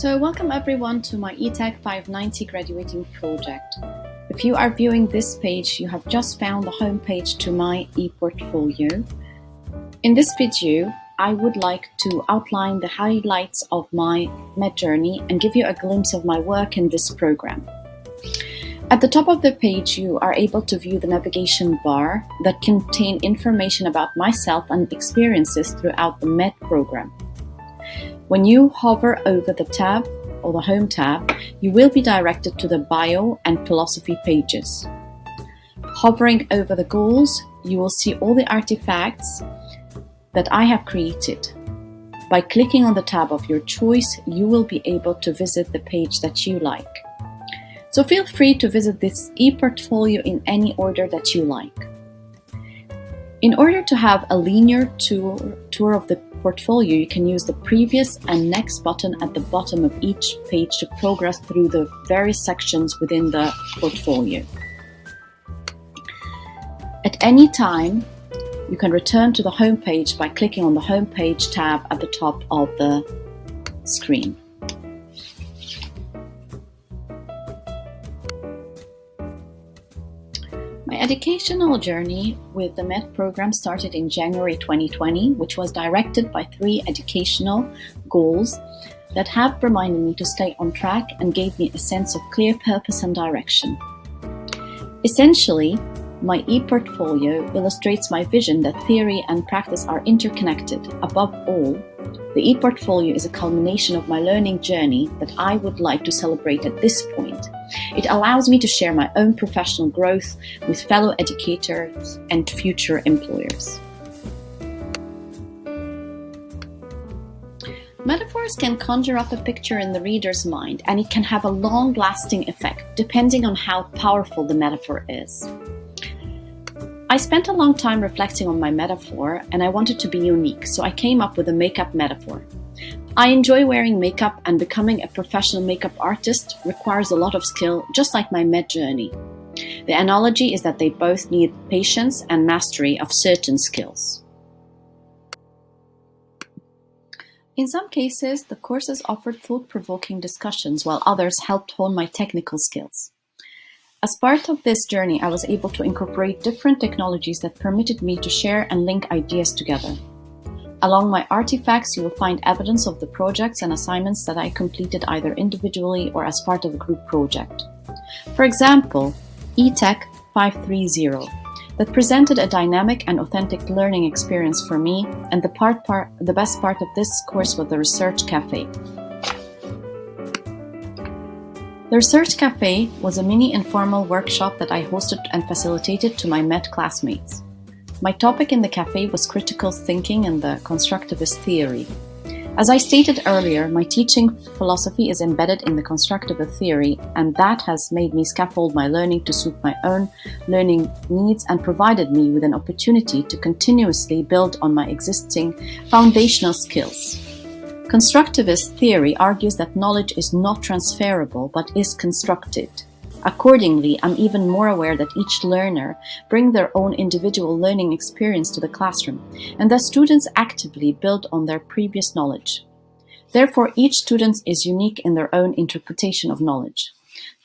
So welcome everyone to my ETech 590 graduating project. If you are viewing this page, you have just found the homepage to my ePortfolio. In this video, I would like to outline the highlights of my MED journey and give you a glimpse of my work in this program. At the top of the page, you are able to view the navigation bar that contain information about myself and experiences throughout the MED program. When you hover over the tab or the Home tab, you will be directed to the Bio and Philosophy pages. Hovering over the goals, you will see all the artifacts that I have created. By clicking on the tab of your choice, you will be able to visit the page that you like. So feel free to visit this ePortfolio in any order that you like. In order to have a linear tour of the portfolio, you can use the previous and next button at the bottom of each page to progress through the various sections within the portfolio. At any time, you can return to the home page by clicking on the Home Page tab at the top of the screen. My educational journey with the MED program started in January 2020, which was directed by 3 educational goals that have reminded me to stay on track and gave me a sense of clear purpose and direction. Essentially, my ePortfolio illustrates my vision that theory and practice are interconnected. Above all, the ePortfolio is a culmination of my learning journey that I would like to celebrate at this point. It allows me to share my own professional growth with fellow educators and future employers. Metaphors can conjure up a picture in the reader's mind, and it can have a long-lasting effect, depending on how powerful the metaphor is. I spent a long time reflecting on my metaphor, and I wanted to be unique, so I came up with a makeup metaphor. I enjoy wearing makeup, and becoming a professional makeup artist requires a lot of skill, just like my MED journey. The analogy is that they both need patience and mastery of certain skills. In some cases, the courses offered thought-provoking discussions, while others helped hone my technical skills. As part of this journey, I was able to incorporate different technologies that permitted me to share and link ideas together. Along my artifacts, you will find evidence of the projects and assignments that I completed either individually or as part of a group project. For example, ETech 530, that presented a dynamic and authentic learning experience for me, and the best part of this course was the Research Cafe. The Research Cafe was a mini informal workshop that I hosted and facilitated to my MED classmates. My topic in the cafe was critical thinking and the constructivist theory. As I stated earlier, my teaching philosophy is embedded in the constructivist theory, and that has made me scaffold my learning to suit my own learning needs and provided me with an opportunity to continuously build on my existing foundational skills. Constructivist theory argues that knowledge is not transferable but is constructed. Accordingly, I'm even more aware that each learner brings their own individual learning experience to the classroom, and that students actively build on their previous knowledge. Therefore, each student is unique in their own interpretation of knowledge.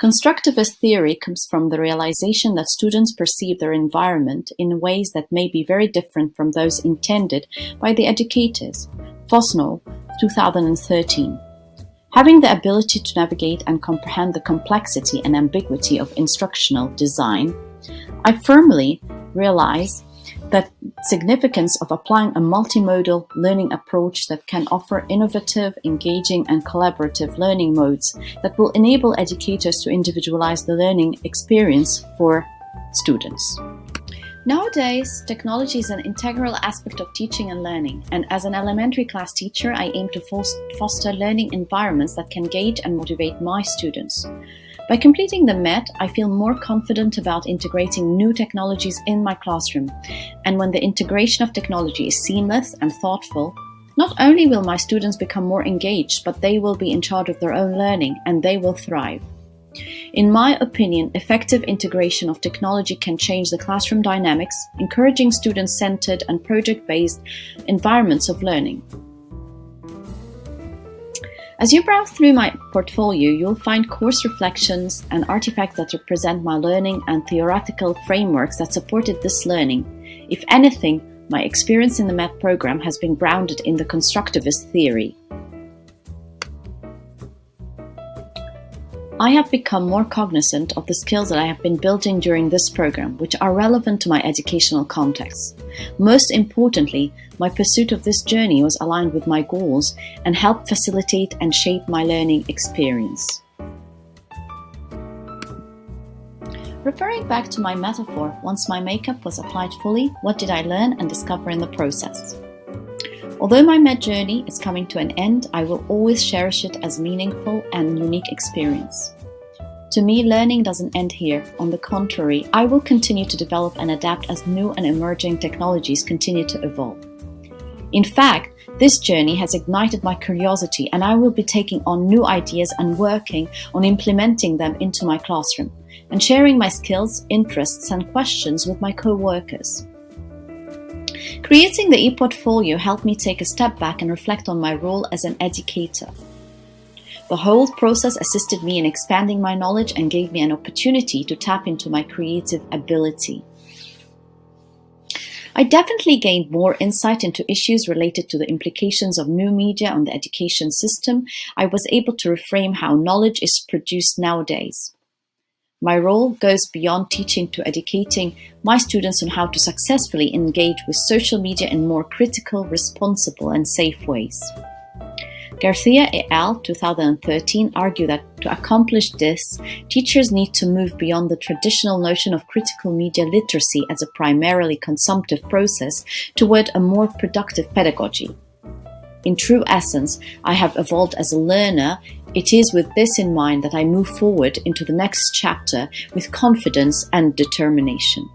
Constructivist theory comes from the realization that students perceive their environment in ways that may be very different from those intended by the educators. Fosno, 2013. Having the ability to navigate and comprehend the complexity and ambiguity of instructional design, I firmly realize the significance of applying a multimodal learning approach that can offer innovative, engaging, and collaborative learning modes that will enable educators to individualize the learning experience for students. Nowadays, technology is an integral aspect of teaching and learning, and as an elementary class teacher, I aim to foster learning environments that can engage and motivate my students. By completing the MED, I feel more confident about integrating new technologies in my classroom, and when the integration of technology is seamless and thoughtful, not only will my students become more engaged, but they will be in charge of their own learning, and they will thrive. In my opinion, effective integration of technology can change the classroom dynamics, encouraging student-centered and project-based environments of learning. As you browse through my portfolio, you'll find course reflections and artifacts that represent my learning and theoretical frameworks that supported this learning. If anything, my experience in the MET program has been grounded in the constructivist theory. I have become more cognizant of the skills that I have been building during this program, which are relevant to my educational context. Most importantly, my pursuit of this journey was aligned with my goals and helped facilitate and shape my learning experience. Referring back to my metaphor, once my makeup was applied fully, what did I learn and discover in the process? Although my MET journey is coming to an end, I will always cherish it as a meaningful and unique experience. To me, learning doesn't end here. On the contrary, I will continue to develop and adapt as new and emerging technologies continue to evolve. In fact, this journey has ignited my curiosity, and I will be taking on new ideas and working on implementing them into my classroom, and sharing my skills, interests, and questions with my co-workers. Creating the e-portfolio helped me take a step back and reflect on my role as an educator. The whole process assisted me in expanding my knowledge and gave me an opportunity to tap into my creative ability. I definitely gained more insight into issues related to the implications of new media on the education system. I was able to reframe how knowledge is produced nowadays. My role goes beyond teaching to educating my students on how to successfully engage with social media in more critical, responsible, and safe ways. Garcia et al. 2013 argue that to accomplish this, teachers need to move beyond the traditional notion of critical media literacy as a primarily consumptive process toward a more productive pedagogy. In true essence, I have evolved as a learner. It is with this in mind that I move forward into the next chapter with confidence and determination.